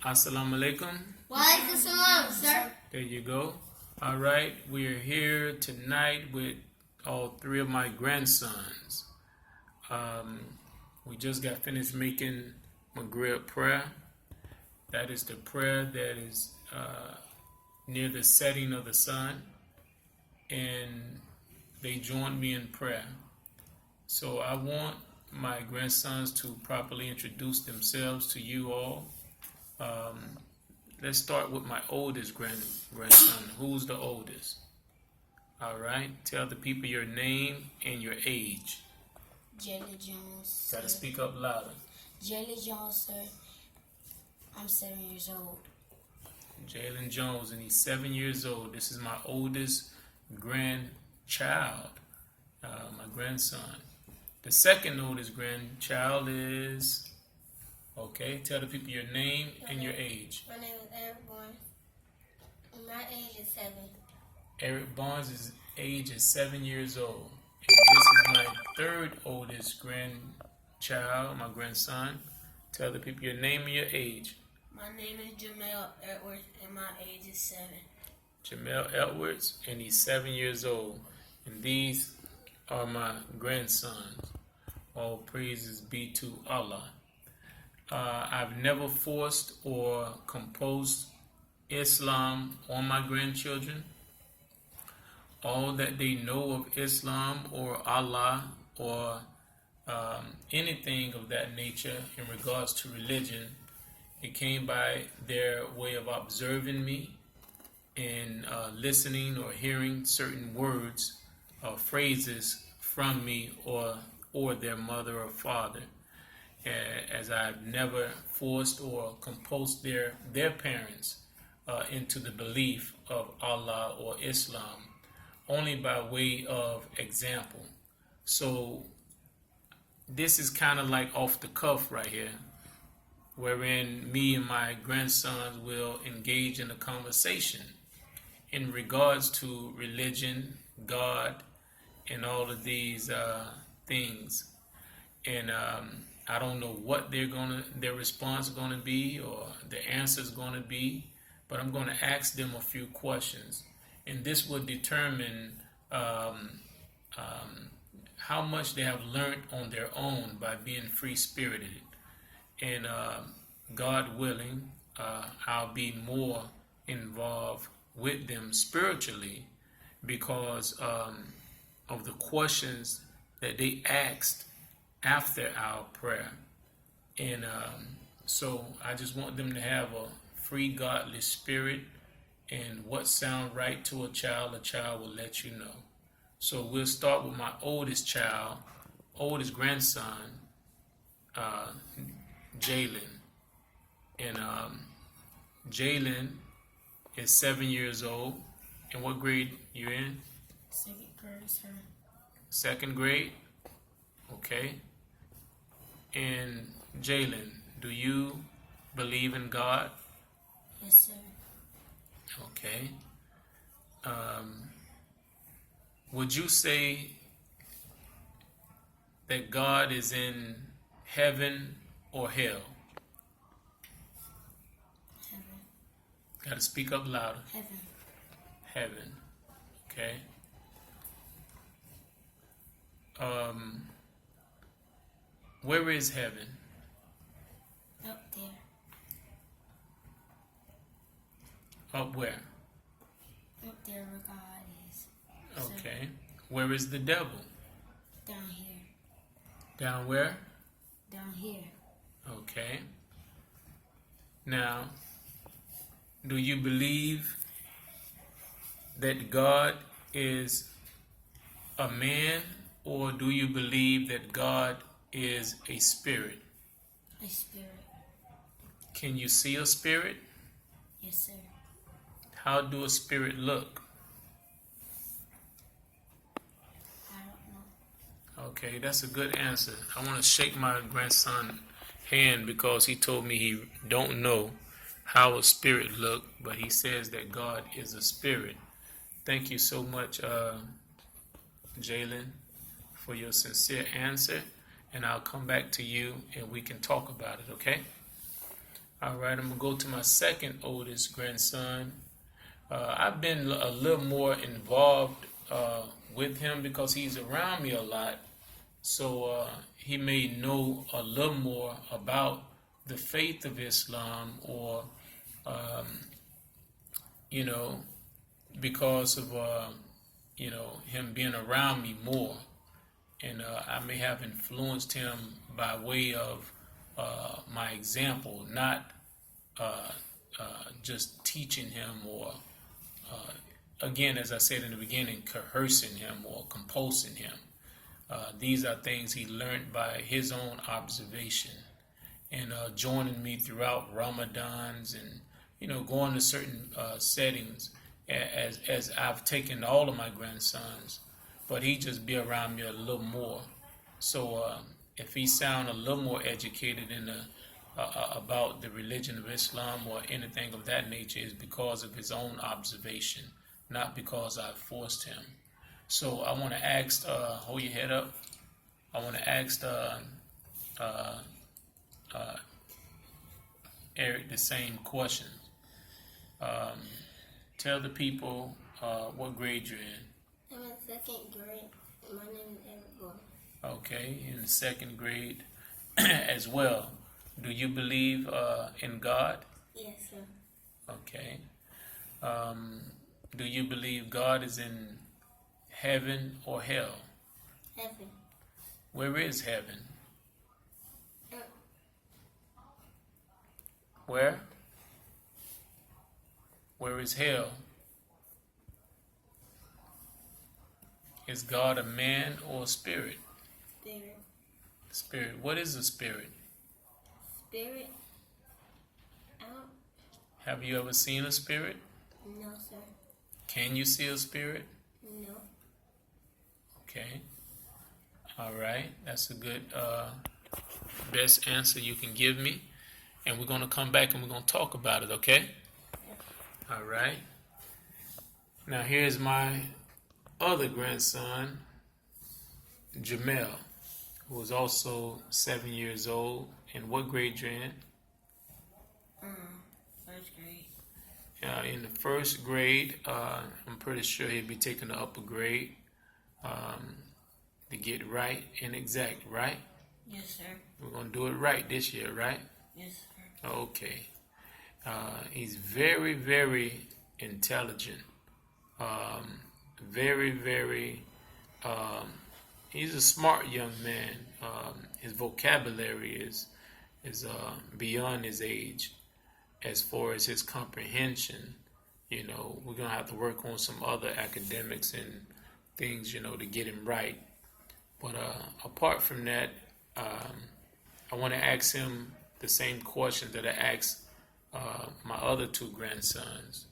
Assalamu alaikum. Walaikum salam, sir. There you go. All right, we are here tonight with all three of my grandsons. We just got finished making Maghrib prayer. That is the prayer that is near the setting of the sun. And they joined me in prayer. So I want my grandsons to properly introduce themselves to you all. Let's start with my oldest grandson. Who's the oldest? All right. Tell the people your name and your age. Jaylen Jones. Gotta speak up louder. Jaylen Jones, sir. I'm 7 years old. Jaylen Jones, and he's 7 years old. This is my oldest grandchild, my grandson. The second oldest grandchild is... Okay, tell the people your name and your age. My name is Eric Barnes. And my age is 7. Eric Barnes' age is 7 years old. And this is my third oldest grandchild, my grandson. Tell the people your name and your age. My name is Jamel Edwards, and my age is 7. Jamel Edwards, and he's 7 years old. And these are my grandsons. All praises be to Allah. I've never forced or composed Islam on my grandchildren. All that they know of Islam or Allah or anything of that nature in regards to religion, it came by their way of observing me and listening or hearing certain words or phrases from me or their mother or father. As I've never forced or compelled their parents into the belief of Allah or Islam, only by way of example. So this is kind of like off the cuff right here, wherein me and my grandsons will engage in a conversation in regards to religion, God, and all of these things. And I don't know what their response is going to be or the answer is going to be, but I'm going to ask them a few questions, and this will determine how much they have learned on their own by being free-spirited. And God willing, I'll be more involved with them spiritually because of the questions that they asked after our prayer. And so I just want them to have a free godly spirit, and what sounds right to a child will let you know. So we'll start with my oldest grandson, Jaylen. And Jaylen is 7 years old. And what grade you in? 2nd grade, sir. 2nd grade? Okay. And Jaylen, do you believe in God? Yes, sir. Okay. Would you say that God is in heaven or hell? Heaven. Got to speak up louder. Heaven. Heaven. Okay. Where is heaven? Up there. Up where? Up there where God is. Okay. Sir. Where is the devil? Down here. Down where? Down here. Okay. Now, do you believe that God is a man, or do you believe that God is a spirit? A spirit. Can you see a spirit? Yes, sir. How do a spirit look? I don't know. Okay, that's a good answer. I want to shake my grandson's hand because he told me he don't know how a spirit look, but he says that God is a spirit. Thank you so much, Jaylen, for your sincere answer, and I'll come back to you and we can talk about it, okay? All right, I'm gonna go to my second oldest grandson. I've been a little more involved with him because he's around me a lot. So he may know a little more about the faith of Islam, or you know, because of him being around me more, and I may have influenced him by way of my example, not just teaching him, or again, as I said in the beginning, coercing him or compulsing him. These are things he learned by his own observation, and joining me throughout Ramadans, and going to certain settings as I've taken all of my grandsons, but he just be around me a little more. So if he sound a little more educated in about the religion of Islam or anything of that nature, is because of his own observation, not because I forced him. So I want to ask, hold your head up. I want to ask Eric the same question. Tell the people what grade you're in. I'm in second grade. My name is Eric Bourne. Okay, in the second grade as well. Do you believe in God? Yes, sir. Okay. Do you believe God is in heaven or hell? Heaven. Where is heaven? Uh, Where? Where is hell? Is God a man or a spirit? Spirit. Spirit. What is a spirit? Spirit. I don't. Have you ever seen a spirit? No, sir. Can you see a spirit? No. Okay. All right. That's a good best answer you can give me. And we're going to come back and we're going to talk about it, okay? All right. Now here's my other grandson, Jamel, who is also 7 years old. And what grade you're in? First grade. In the first grade, I'm pretty sure he'll be taking the upper grade to get right and exact, right? Yes, sir. We're going to do it right this year, right? Yes, sir. Okay. He's very, very intelligent. Very, very, he's a smart young man. His vocabulary is beyond his age. As far as his comprehension, we're going to have to work on some other academics and things, to get him right. But apart from that, I want to ask him the same question that I asked my other two grandsons.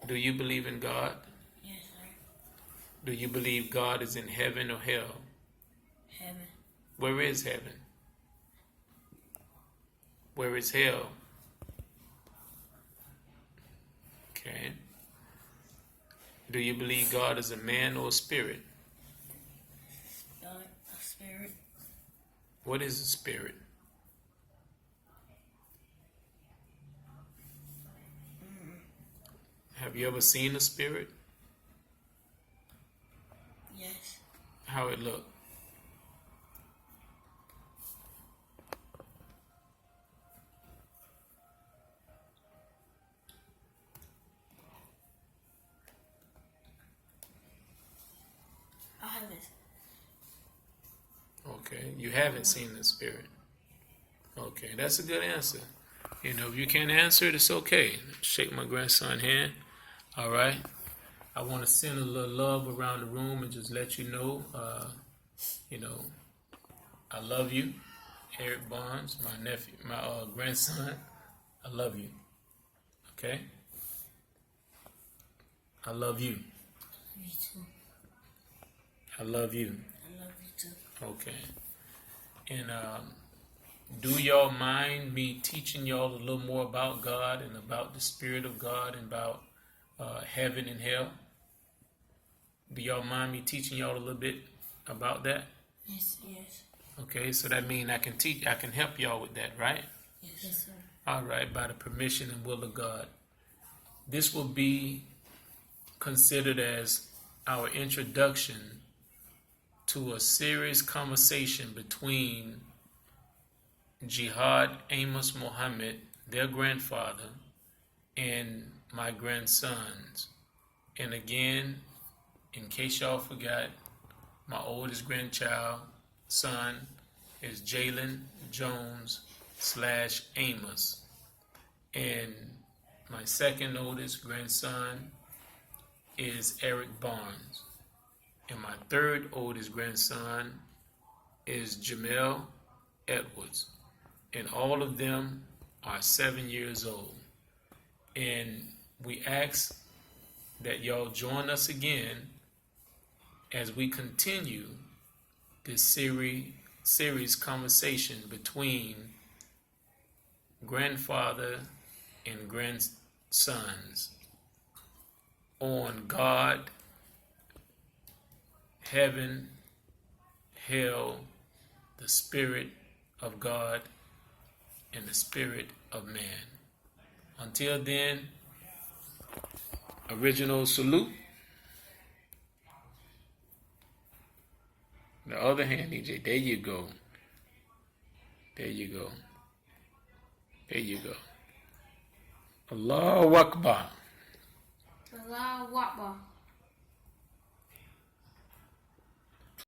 Do you believe in God? Yes, sir. Do you believe God is in heaven or hell? Heaven. Where is heaven? Where is hell? Okay. Do you believe God is a man or a spirit? God, a spirit. What is a spirit? Have you ever seen a spirit? Yes. How it look? I have this. Okay, you haven't seen the spirit. Okay, that's a good answer. If you can't answer it, it's okay. Shake my grandson's hand. All right. I want to send a little love around the room and just let you know, I love you, Eric Barnes, my nephew, my grandson. I love you. Okay. I love you. Me too. I love you. I love you too. Okay. And do y'all mind me teaching y'all a little more about God and about the Spirit of God and about heaven and hell? Do y'all mind me teaching y'all a little bit about that? Yes. Yes. Okay, so that means I can help y'all with that, right? Yes, sir. All right, by the permission and will of God. This will be considered as our introduction to a serious conversation between Jihad Amos Muhammad, their grandfather, and my grandsons. And again, in case y'all forgot, my oldest grandchild son is Jalen Jones / Amos. And my second oldest grandson is Eric Barnes. And my third oldest grandson is Jamel Edwards. And all of them are 7 years old. And we ask that y'all join us again as we continue this series conversation between grandfather and grandsons on God, heaven, hell, the Spirit of God, and the Spirit of man. Until then, original salute. The other hand, EJ, there you go. There you go. There you go. Allahu Akbar. Allahu Akbar.